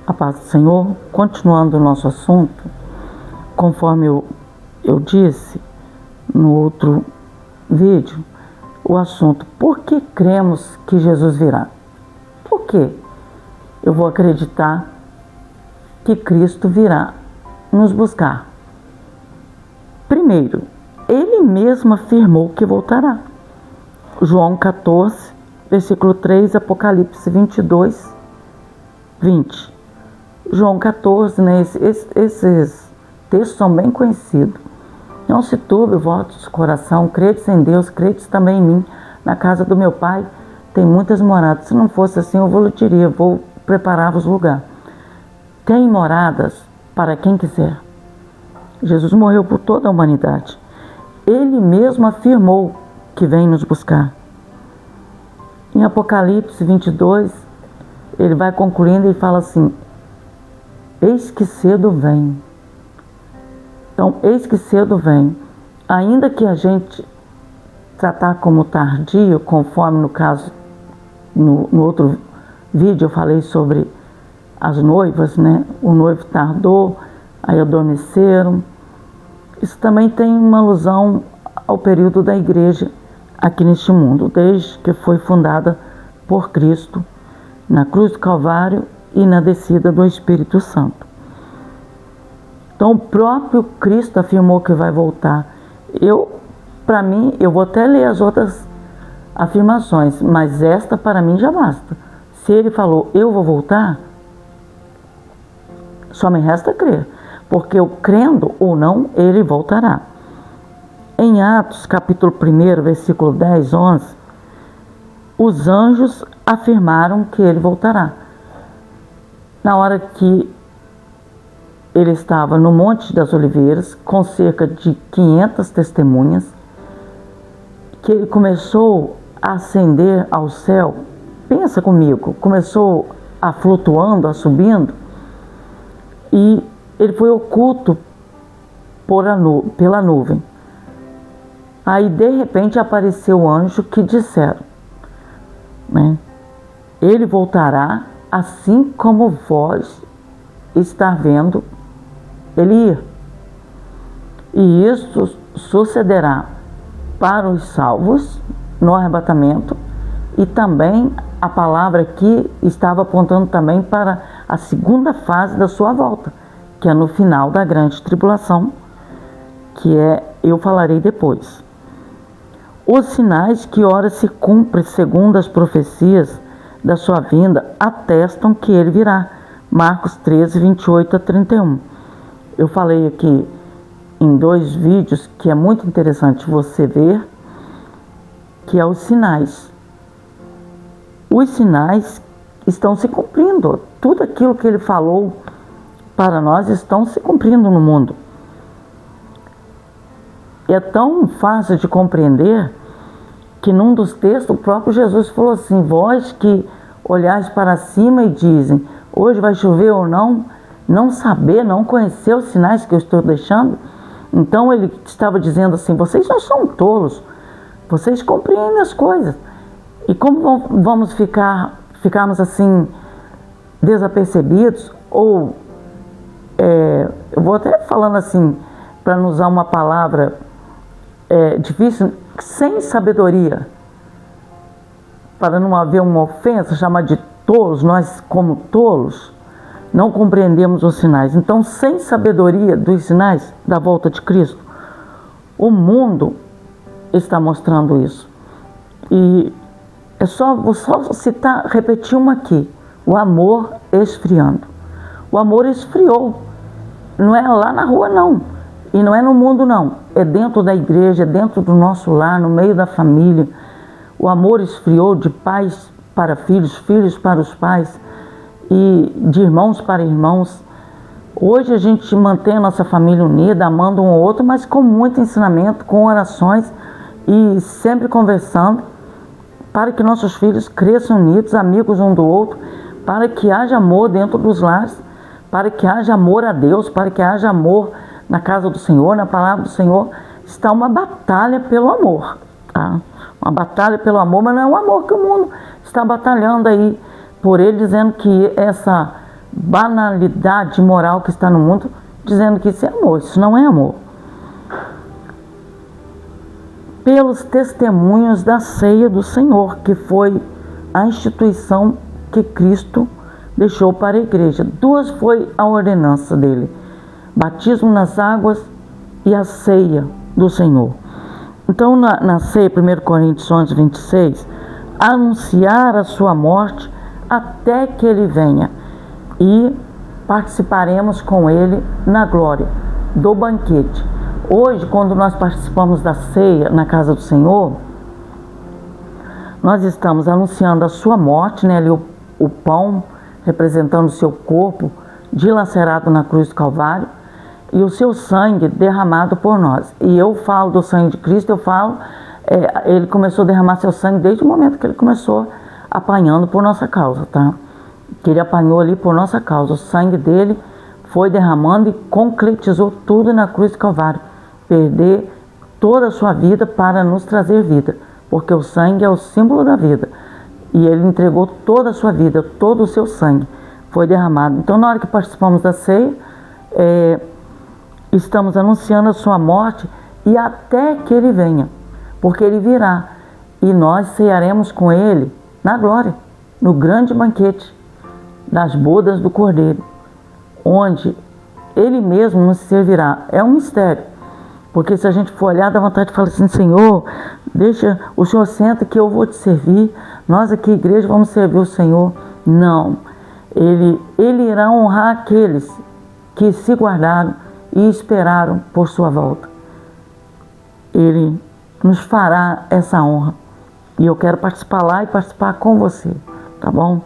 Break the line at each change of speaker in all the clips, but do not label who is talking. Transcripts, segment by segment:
A paz do Senhor, continuando o nosso assunto, conforme eu disse no outro vídeo, o assunto, por que cremos que Jesus virá? Por que eu vou acreditar que Cristo virá nos buscar? Primeiro, Ele mesmo afirmou que voltará. João 14, versículo 3, Apocalipse 22, 20. João 14, né? Esses textos são bem conhecidos. Não se turbe o vosso coração, credes em Deus, credes também em mim. Na casa do meu Pai tem muitas moradas. Se não fosse assim, eu vou diria, vou preparar-vos lugar. Tem moradas para quem quiser. Jesus morreu por toda a humanidade. Ele mesmo afirmou que vem nos buscar. Em Apocalipse 22, ele vai concluindo e fala assim: eis que cedo vem. Então, eis que cedo vem. Ainda que a gente tratar como tardio, conforme no caso, no outro vídeo eu falei sobre as noivas, né? O noivo tardou, aí adormeceram. Isso também tem uma alusão ao período da igreja aqui neste mundo, desde que foi fundada por Cristo na cruz do Calvário e na descida do Espírito Santo. Então, o próprio Cristo afirmou que vai voltar. Para mim, eu vou até ler as outras afirmações, mas esta para mim já basta. Se ele falou, eu vou voltar, só me resta crer, porque eu crendo ou não, ele voltará. Em Atos, capítulo 1, versículo 10, 11, os anjos afirmaram que ele voltará. Na hora que ele estava no Monte das Oliveiras, com cerca de 500 testemunhas, que ele começou a ascender ao céu. Pensa comigo, começou a flutuando, a subindo, e ele foi oculto pela nuvem. Aí, de repente, apareceu o anjo que disseram, né? Ele voltará assim como vós está vendo ele ir. E isso sucederá para os salvos no arrebatamento, e também a palavra aqui estava apontando também para a segunda fase da sua volta, que é no final da grande tribulação, que eu falarei depois. Os sinais que ora se cumprem segundo as profecias da sua vinda atestam que ele virá. Marcos 13, 28 a 31. Eu falei aqui em 2 vídeos que é muito interessante você ver, que é os sinais. Os sinais estão se cumprindo. Tudo aquilo que ele falou para nós estão se cumprindo no mundo. É tão fácil de compreender que num dos textos o próprio Jesus falou assim: vós que olhais para cima e dizem, hoje vai chover ou não, não saber, não conhecer os sinais que eu estou deixando. Então ele estava dizendo assim: vocês não são tolos, vocês compreendem as coisas. E como vamos ficarmos assim desapercebidos? Ou eu vou até falando assim, para não usar uma palavra difícil, sem sabedoria, para não haver uma ofensa, chamar de tolos. Nós, como tolos, não compreendemos os sinais. Então, sem sabedoria dos sinais da volta de Cristo, o mundo está mostrando isso. E vou só citar, repetir uma aqui: o amor esfriando. O amor esfriou. Não é lá na rua, não. E não é no mundo, não. É dentro da igreja, é dentro do nosso lar, no meio da família. O amor esfriou de pais para filhos, filhos para os pais, e de irmãos para irmãos. Hoje a gente mantém a nossa família unida, amando um ao outro, mas com muito ensinamento, com orações e sempre conversando, para que nossos filhos cresçam unidos, amigos um do outro, para que haja amor dentro dos lares, para que haja amor a Deus, para que haja amor na casa do Senhor, na palavra do Senhor. Está uma batalha pelo amor, tá? Uma batalha pelo amor, mas não é o amor que o mundo está batalhando aí por ele, dizendo que essa banalidade moral que está no mundo, dizendo que isso é amor. Isso não é amor. Pelos testemunhos da ceia do Senhor, que foi a instituição que Cristo deixou para a igreja. Duas foi a ordenança dele: batismo nas águas e a ceia do Senhor. Então, na ceia, 1 Coríntios 11, 26, anunciar a sua morte até que ele venha, e participaremos com ele na glória do banquete. Hoje, quando nós participamos da ceia na casa do Senhor, nós estamos anunciando a sua morte, né? Ali o pão representando o seu corpo dilacerado na cruz do Calvário, e o seu sangue derramado por nós. E eu falo do sangue de Cristo, eu falo, ele começou a derramar seu sangue desde o momento que ele começou apanhando por nossa causa, tá? Que ele apanhou ali por nossa causa. O sangue dele foi derramando e concretizou tudo na cruz do Calvário. Perder toda a sua vida para nos trazer vida, porque o sangue é o símbolo da vida. E ele entregou toda a sua vida, todo o seu sangue foi derramado. Então, na hora que participamos da ceia, estamos anunciando a sua morte e até que ele venha, porque ele virá e nós cearemos com ele na glória, no grande banquete das bodas do Cordeiro, onde ele mesmo nos servirá. É um mistério, porque se a gente for olhar, dá vontade de falar assim: Senhor, deixa, o Senhor senta que eu vou te servir, nós aqui, igreja, vamos servir o Senhor. Não, ele irá honrar aqueles que se guardaram e esperaram por sua volta. Ele nos fará essa honra, e eu quero participar lá e participar com você, tá bom?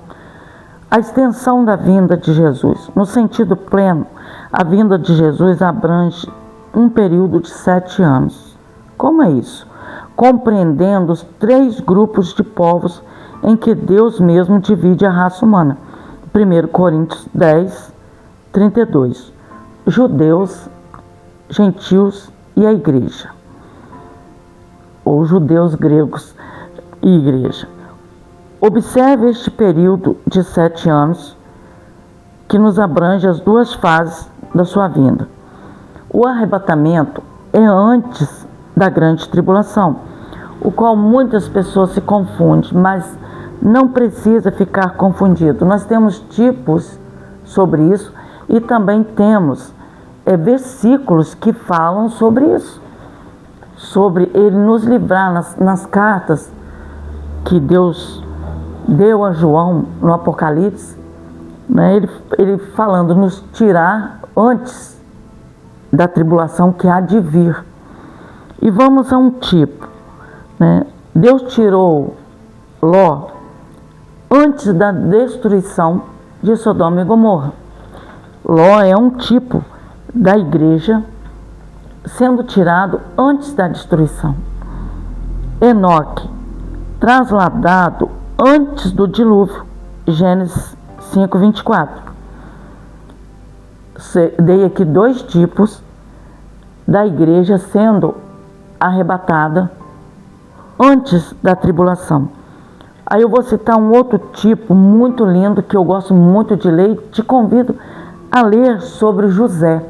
A extensão da vinda de Jesus. No sentido pleno, a vinda de Jesus abrange um período de 7 anos. Como é isso? Compreendendo os 3 grupos de povos em que Deus mesmo divide a raça humana. 1 Coríntios 10, 32. Judeus, gentios e a igreja. Ou judeus, gregos e igreja. Observe este período de 7 anos que nos abrange as 2 fases da sua vinda. O arrebatamento é antes da grande tribulação, o qual muitas pessoas se confundem, mas não precisa ficar confundido. Nós temos tipos sobre isso e também temos versículos que falam sobre isso, sobre ele nos livrar nas cartas que Deus deu a João no Apocalipse, né? Ele falando nos tirar antes da tribulação que há de vir. E vamos a um tipo, né? Deus tirou Ló antes da destruição de Sodoma e Gomorra. Ló é um tipo da igreja sendo tirado antes da destruição. Enoque, trasladado antes do dilúvio, Gênesis 5, 24. Dei aqui 2 tipos da igreja sendo arrebatada antes da tribulação. Aí eu vou citar um outro tipo muito lindo que eu gosto muito de ler e te convido a ler sobre José.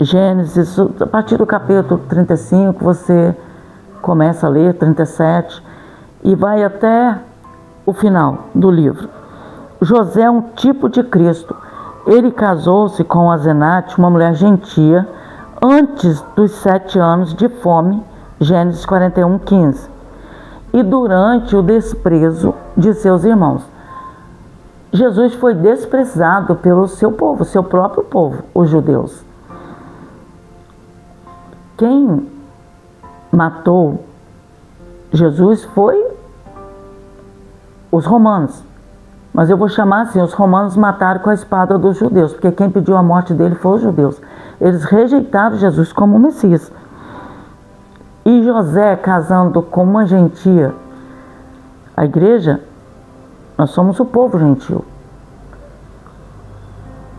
Gênesis, a partir do capítulo 35, você começa a ler 37 e vai até o final do livro. José é um tipo de Cristo. Ele casou-se com Asenate, uma mulher gentia, antes dos 7 anos de fome, Gênesis 41, 15, e durante o desprezo de seus irmãos. Jesus foi desprezado pelo seu povo, seu próprio povo, os judeus. Quem matou Jesus foi os romanos. Mas eu vou chamar assim: os romanos mataram com a espada dos judeus, porque quem pediu a morte dele foi os judeus. Eles rejeitaram Jesus como Messias. E José casando com uma gentia, a igreja, nós somos o povo gentil.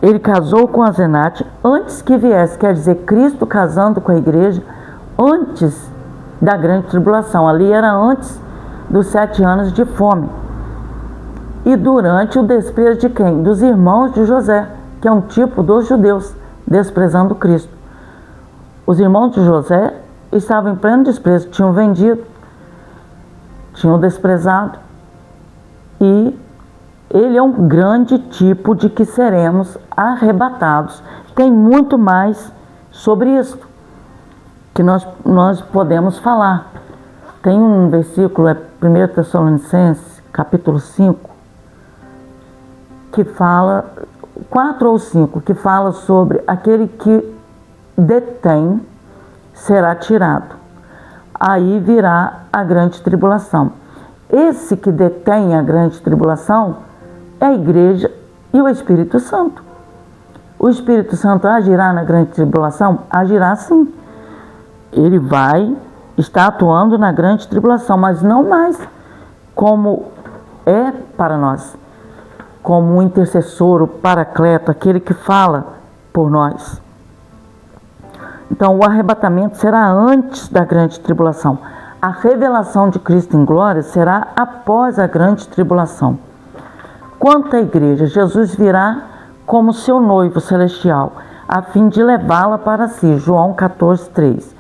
Ele casou com Asenate antes que viesse, quer dizer, Cristo casando com a igreja antes da grande tribulação. Ali era antes dos 7 anos de fome. e durante o desprezo de quem? Dos irmãos de José, que é um tipo dos judeus, desprezando Cristo. Os irmãos de José estavam em pleno desprezo, tinham vendido, tinham desprezado, e ele é um grande tipo de que seremos arrebatados. Tem muito mais sobre isso que nós podemos falar. Tem um versículo, é 1 Tessalonicenses, capítulo 5, que fala, 4 ou 5, que fala sobre aquele que detém será tirado. Aí virá a grande tribulação. Esse que detém a grande tribulação é a igreja e o Espírito Santo. O Espírito Santo agirá na grande tribulação? Agirá sim. Ele vai estar atuando na grande tribulação, mas não mais como é para nós, como um intercessor, o paracleto, aquele que fala por nós. Então, o arrebatamento será antes da grande tribulação. A revelação de Cristo em glória será após a grande tribulação. Quanto à igreja, Jesus virá como seu noivo celestial, a fim de levá-la para si. João 14:3.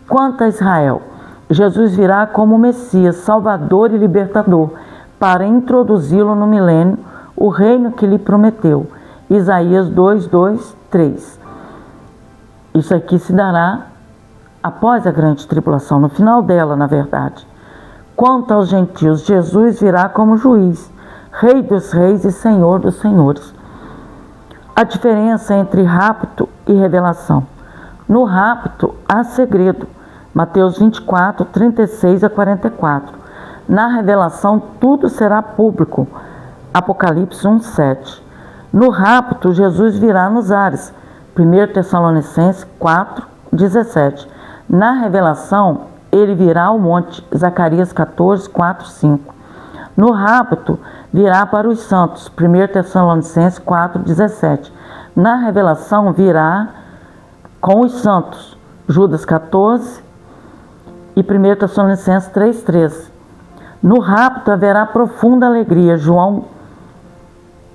Quanto a Israel, Jesus virá como Messias, Salvador e Libertador, para introduzi-lo no milênio, o reino que lhe prometeu. Isaías 2:2-3. Isso aqui se dará após a grande tribulação, no final dela, na verdade. Quanto aos gentios, Jesus virá como juiz, Rei dos reis e Senhor dos senhores. A diferença entre rapto e revelação. No rapto há segredo, Mateus 24:36-44. Na revelação tudo será público, Apocalipse 1:7. No rapto Jesus virá nos ares, 1 Tessalonicenses 4:17. Na revelação ele virá ao monte, Zacarias 14:4-5. No rapto virá para os santos, 1 Tessalonicenses 4:17. Na revelação virá com os santos, Judas 14 e 1 Tessalonicenses 3:13. No rapto haverá profunda alegria,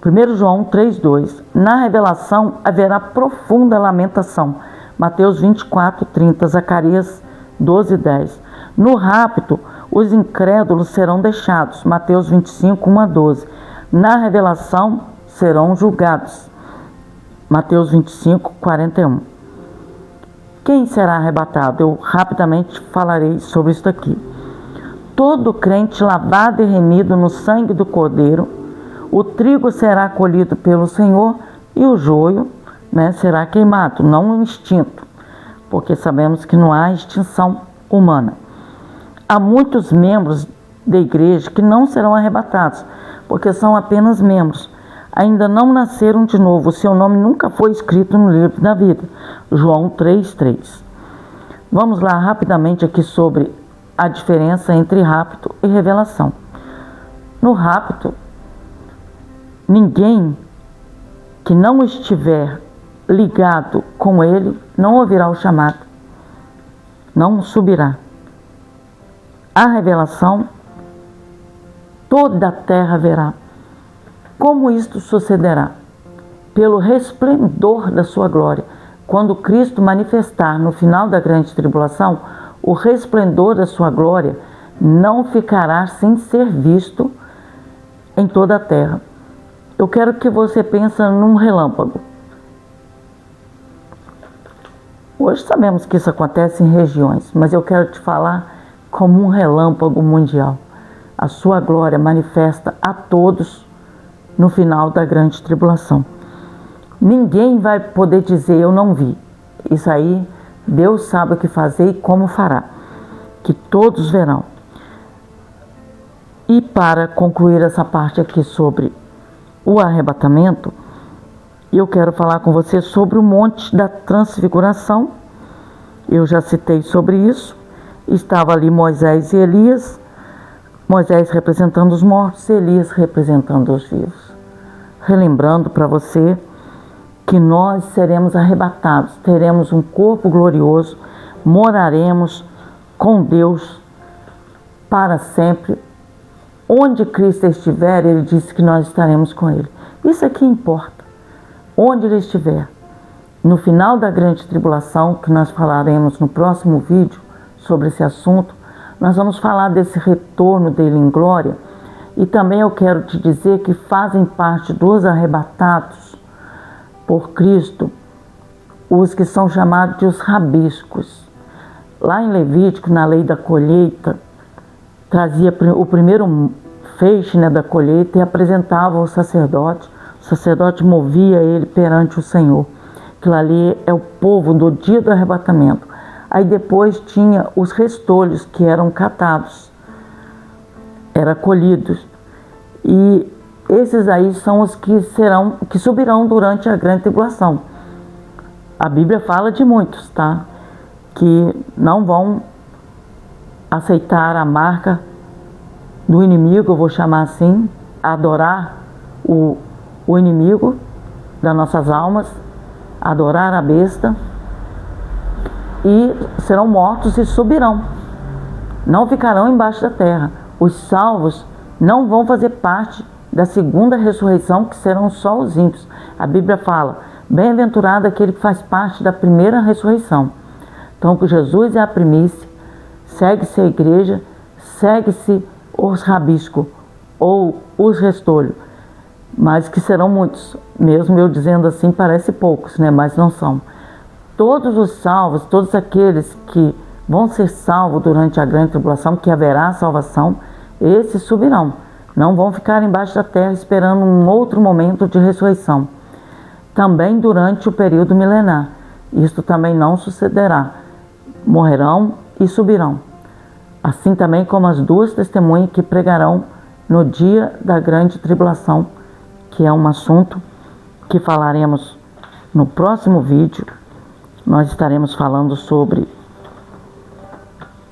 1 João 3:2. Na revelação haverá profunda lamentação, Mateus 24:30, Zacarias 12:10. No rapto os incrédulos serão deixados, Mateus 25:1-12. Na revelação serão julgados, Mateus 25:41. Quem será arrebatado? Eu rapidamente falarei sobre isso aqui. Todo crente lavado e remido no sangue do Cordeiro, o trigo será colhido pelo Senhor e o joio, será queimado, não extinto, porque sabemos que não há extinção humana. Há muitos membros da igreja que não serão arrebatados, porque são apenas membros. Ainda não nasceram de novo, o seu nome nunca foi escrito no livro da vida. João 3:3. Vamos lá rapidamente aqui sobre a diferença entre rapto e revelação. No rapto, ninguém que não estiver ligado com ele não ouvirá o chamado, não subirá. A revelação, toda a terra verá. Como isto sucederá? Pelo resplendor da sua glória. Quando Cristo manifestar no final da grande tribulação, o resplendor da sua glória não ficará sem ser visto em toda a terra. Eu quero que você pense num relâmpago. Hoje sabemos que isso acontece em regiões, mas eu quero te falar como um relâmpago mundial. A sua glória manifesta a todos no final da grande tribulação. Ninguém vai poder dizer eu não vi. Isso aí Deus sabe o que fazer e como fará, que todos verão. E para concluir essa parte aqui sobre o arrebatamento, eu quero falar com você sobre o Monte da Transfiguração. Eu já citei sobre isso. Estava ali Moisés e Elias, Moisés representando os mortos, Elias representando os vivos. Relembrando para você que nós seremos arrebatados, teremos um corpo glorioso, moraremos com Deus para sempre, onde Cristo estiver, ele disse que nós estaremos com ele. Isso é que importa, onde ele estiver. No final da grande tribulação, que nós falaremos no próximo vídeo sobre esse assunto, nós vamos falar desse retorno dele em glória. E também eu quero te dizer que fazem parte dos arrebatados por Cristo os que são chamados de os rabiscos. Lá em Levítico, na lei da colheita, trazia o primeiro feixe, né, da colheita e apresentava ao sacerdote. O sacerdote movia ele perante o Senhor. Aquilo ali é o povo do dia do arrebatamento. Aí depois tinha os restolhos que eram catados, eram colhidos. E esses aí são os que subirão durante a grande tribulação. A Bíblia fala de muitos, tá? Que não vão aceitar a marca do inimigo, eu vou chamar assim, adorar o inimigo das nossas almas, adorar a besta, e serão mortos e subirão. Não ficarão embaixo da terra. Os salvos não vão fazer parte da segunda ressurreição, que serão só os ímpios. A Bíblia fala, bem-aventurado aquele que faz parte da primeira ressurreição. Então, que Jesus é a primícia, segue-se a igreja, segue-se os rabiscos ou os restolhos, mas que serão muitos. Mesmo eu dizendo assim, parece poucos, né? Mas não são. Todos os salvos, todos aqueles que vão ser salvos durante a grande tribulação, que haverá salvação, esses subirão. Não vão ficar embaixo da terra esperando um outro momento de ressurreição. Também durante o período milenar. Isto também não sucederá. Morrerão e subirão. Assim também como as duas testemunhas que pregarão no dia da grande tribulação, que é um assunto que falaremos no próximo vídeo. Nós estaremos falando sobre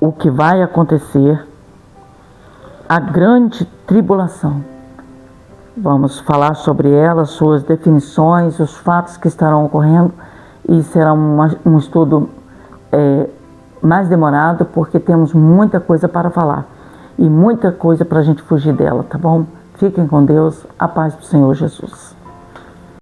o que vai acontecer, a grande tribulação. Vamos falar sobre ela, suas definições, os fatos que estarão ocorrendo, e será um estudo mais demorado, porque temos muita coisa para falar e muita coisa para a gente fugir dela, tá bom? Fiquem com Deus, a paz do Senhor Jesus.